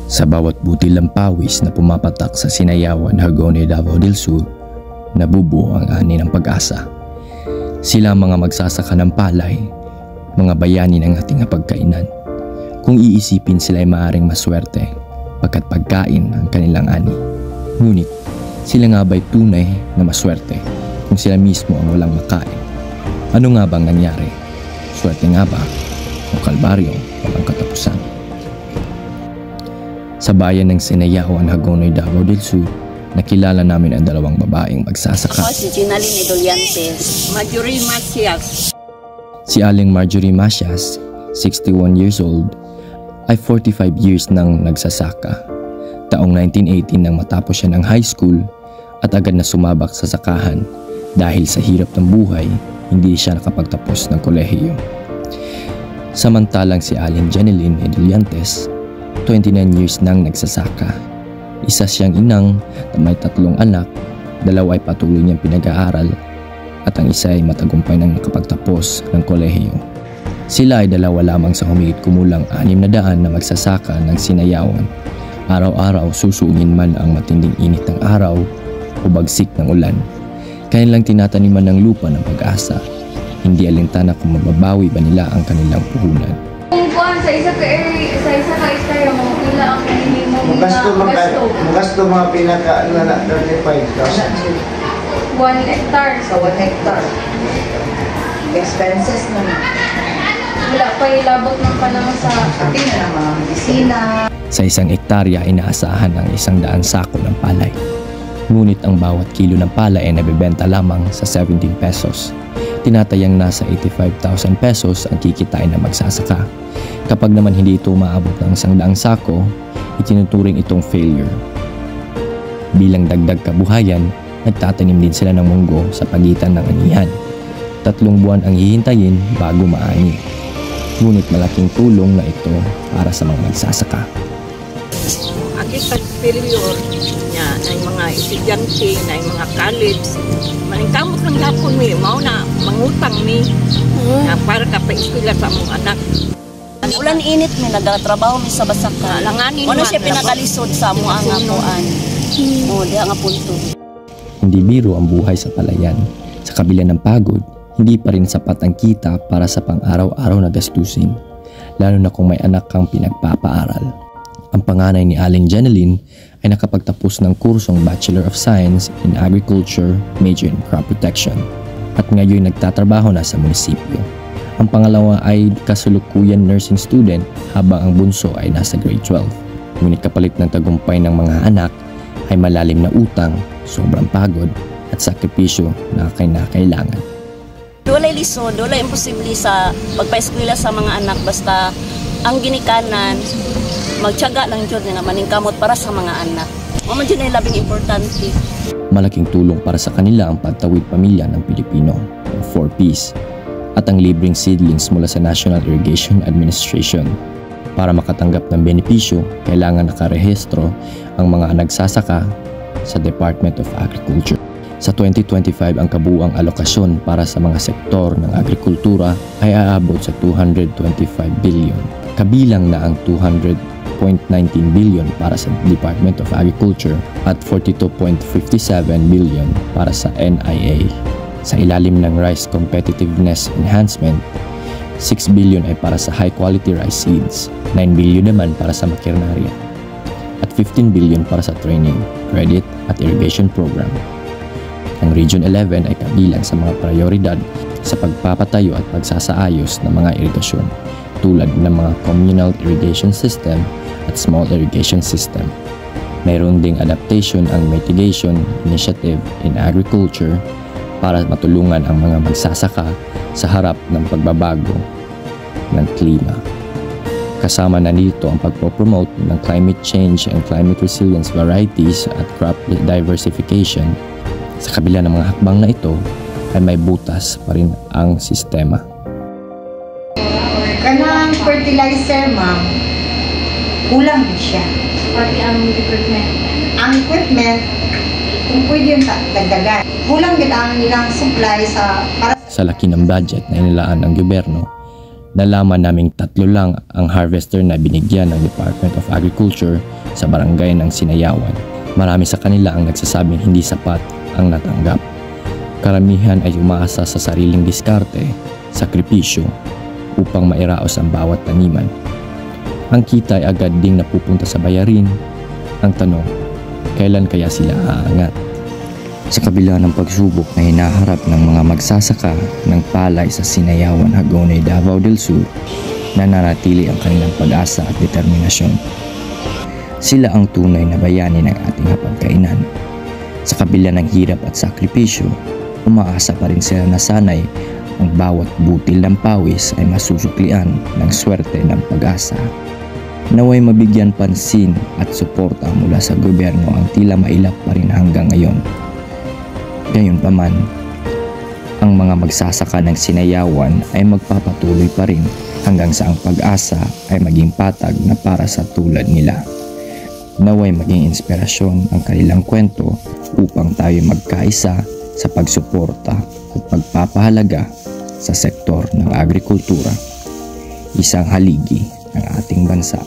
Sa bawat butil ng pawis na pumapatak sa Sinayawan, Hagonoy, Davao del Sur, nabubuo ang ani ng pag-asa. Sila ang mga magsasaka ng palay, mga bayani ng ating pagkainan. Kung iisipin, sila ay maaaring maswerte pagkat pagkain ang kanilang ani. Ngunit sila nga ba'y tunay na maswerte kung sila mismo ang walang makain? Ano nga bang nangyari? Swerte nga ba o kalbaryo walang katapusan? Sa bayan ng Sinayawan, Hagonoy, Davao del Sur, nakilala namin ang dalawang babaeng magsasaka. Ako si Ginaline Idoliantes. Marjorie Macias. Si Aling Marjorie Macias, 61 years old, ay 45 years nang nagsasaka. Taong 1918 nang matapos siya ng high school at agad na sumabak sa sakahan dahil sa hirap ng buhay, hindi siya nakapagtapos ng kolehiyo. Samantalang si Aling Jeneline Idoliantes, 29 years nang nagsasaka. Isa siyang inang na may 3 anak, 2 ay patuloy niyang pinag-aaral at ang isa ay matagumpay nang nakapagtapos ng kolehiyo. Sila ay 2 lamang sa humigit kumulang 600 na magsasaka ng Sinayawan. Araw-araw susungin man ang matinding init ng araw o bagsik ng ulan. Kanilang tinataniman ng lupa ng pag-asa. Hindi alintana kung mababawi ba nila ang kanilang puhunan. Sa isa ka tayo mo, pila ang kanili mo Mugasto mga pinaka na 35,000. 1 hectare. Sa 1 hectare. Expenses na na. Wala pa ilabot ng panahon sa ating na ng mga medisina. Sa 1 hektarya ay inaasahan ang 100 sako ng palay. Ngunit ang bawat kilo ng palay ay nabibenta lamang sa 17 pesos. Tinatayang nasa 85,000 pesos ang kikitain ng magsasaka. Kapag naman hindi ito maabot ng 100 sako, itinuturing itong failure. Bilang dagdag kabuhayan, nagtatanim din sila ng munggo sa pagitan ng anihan. 3 buwan ang hihintayin bago maani. Ngunit malaking tulong na ito para sa mga magsasaka. Agriculture failure niya ng mga estudyante, ng mga college. Malingkamot ng hapon mi, mao na mangutang mi para kapag-eskwela sa mong anak. Ulan init mi, nagtrabaho mi sa basaka. Ano siya pinakalisod sa mo ang apuan. O, diha nga punto. Hindi biro ang buhay sa palayan. Sa kabila ng pagod, hindi pa rin sapat ang kita para sa pang-araw-araw na gastusin, lalo na kung may anak kang pinagpapaaral. Ang panganay ni Aling Jeneline ay nakapagtapos ng kursong Bachelor of Science in Agriculture, major in Crop Protection, at ngayon nagtatrabaho na sa munisipyo. Ang pangalawa ay kasulukuyan nursing student habang ang bunso ay nasa grade 12. Ngunit kapalit ng tagumpay ng mga anak ay malalim na utang, sobrang pagod at sakripisyo na kinakailangan. Walay lisod, walay imposible sa pagpa-eskwela sa mga anak basta ang ginikanan, magtiyaga lang dyan nga maningkamot para sa mga anak. Mama dyan ay labing importante. Malaking tulong para sa kanila ang pagtawid pamilya ng Pilipino, o 4Ps, at ang libreng seedlings mula sa National Irrigation Administration. Para makatanggap ng benepisyo, kailangan nakarehistro ang mga nagsasaka sa Department of Agriculture. Sa 2025, ang kabuuang alokasyon para sa mga sektor ng agrikultura ay aabot sa 225 billion. Kabilang na ang 200.19 billion para sa Department of Agriculture at 42.57 billion para sa NIA. Sa ilalim ng Rice Competitiveness Enhancement, 6 billion ay para sa high-quality rice seeds, 9 billion naman para sa makernarya, at 15 billion para sa training, credit at irrigation program. Ang Region 11 ay kabilang sa mga prioridad sa pagpapatayo at pagsasaayos ng mga irigasyon tulad ng mga communal irrigation system at small irrigation system. Mayroon ding adaptation and mitigation initiative in agriculture para matulungan ang mga magsasaka sa harap ng pagbabago ng klima. Kasama na dito ang pagpopromote ng climate change and climate resilience varieties at crop diversification. Sa kabila ng mga hakbang na ito, ay may butas pa rin ang sistema. Kanang fertilizer, ma'am, kulang din siya. pati ang equipment. Ang equipment, kung pwede yung dagdagan. Kulang din ang nilang supply sa... Sa laki ng budget na inilaan ng gobyerno, Nalaman naming 3 lang ang harvester na binigyan ng Department of Agriculture sa barangay ng Sinayawan. Marami sa kanila ang nagsasabing hindi sapat ang natanggap. Karamihan ay umaasa sa sariling diskarte, sakripisyo, upang mairaos ang bawat taniman. Ang kita ay agad ding napupunta sa bayarin. Ang tanong, kailan kaya sila aangat? Sa kabila ng pagsubok na hinaharap ng mga magsasaka ng palay sa Sinayawan, Hagonoy, Davao del Sur, nananatili ang kanilang pag-asa at determinasyon. Sila ang tunay na bayani ng ating hapagkainan. Sa kabila ng hirap at sakripisyo, umaasa pa rin sila na sanay ang bawat butil ng pawis ay masusuklian ng swerte ng pag-asa. Naway mabigyan pansin at suporta mula sa gobyerno ang tila mailap pa rin hanggang ngayon. Gayunpaman, ang mga magsasaka ng Sinayawan ay magpapatuloy pa rin hanggang sa ang pag-asa ay maging patag na para sa tulad nila. Naway maging inspirasyon ang kanilang kwento upang tayo magkaisa sa pagsuporta at pagpapahalaga sa sektor ng agrikultura, isang haligi ng ating bansa.